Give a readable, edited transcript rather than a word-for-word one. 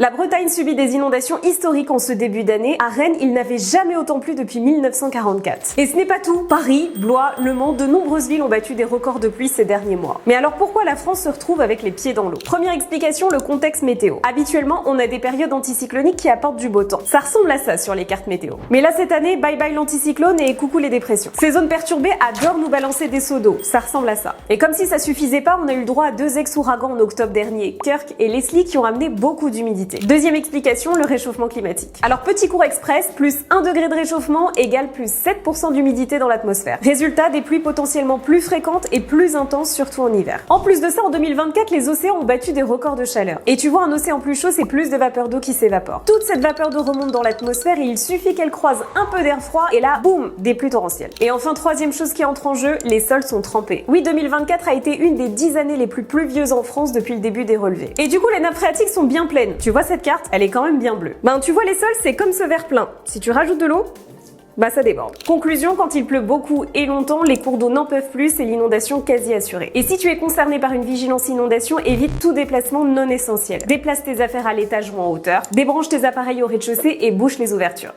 La Bretagne subit des inondations historiques en ce début d'année. À Rennes, il n'avait jamais autant plu depuis 1944. Et ce n'est pas tout. Paris, Blois, Le Mans, de nombreuses villes ont battu des records de pluie ces derniers mois. Mais alors pourquoi la France se retrouve avec les pieds dans l'eau? Première explication, le contexte météo. Habituellement, on a des périodes anticycloniques qui apportent du beau temps. Ça ressemble à ça sur les cartes météo. Mais là, cette année, bye bye l'anticyclone et coucou les dépressions. Ces zones perturbées adorent nous balancer des seaux d'eau. Ça ressemble à ça. Et comme si ça suffisait pas, on a eu le droit à 2 ex-ouragans en octobre dernier, Kirk et Leslie, qui ont amené beaucoup d'humidité. Deuxième explication, le réchauffement climatique. Alors petit cours express, plus 1 degré de réchauffement égale plus 7% d'humidité dans l'atmosphère. Résultat, des pluies potentiellement plus fréquentes et plus intenses, surtout en hiver. En plus de ça, en 2024, les océans ont battu des records de chaleur. Et tu vois, un océan plus chaud, c'est plus de vapeur d'eau qui s'évapore. Toute cette vapeur d'eau remonte dans l'atmosphère et il suffit qu'elle croise un peu d'air froid et là, boum, des pluies torrentielles. Et enfin, troisième chose qui entre en jeu, les sols sont trempés. Oui, 2024 a été une des 10 années les plus pluvieuses en France depuis le début des relevés. Et du coup, les nappes phréatiques sont bien pleines. Tu vois cette carte? Elle est quand même bien bleue. Tu vois les sols, c'est comme ce verre plein. Si tu rajoutes de l'eau, ça déborde. Conclusion, quand il pleut beaucoup et longtemps, les cours d'eau n'en peuvent plus et l'inondation quasi assurée. Et si tu es concerné par une vigilance inondation, évite tout déplacement non essentiel. Déplace tes affaires à l'étage ou en hauteur, débranche tes appareils au rez-de-chaussée et bouche les ouvertures.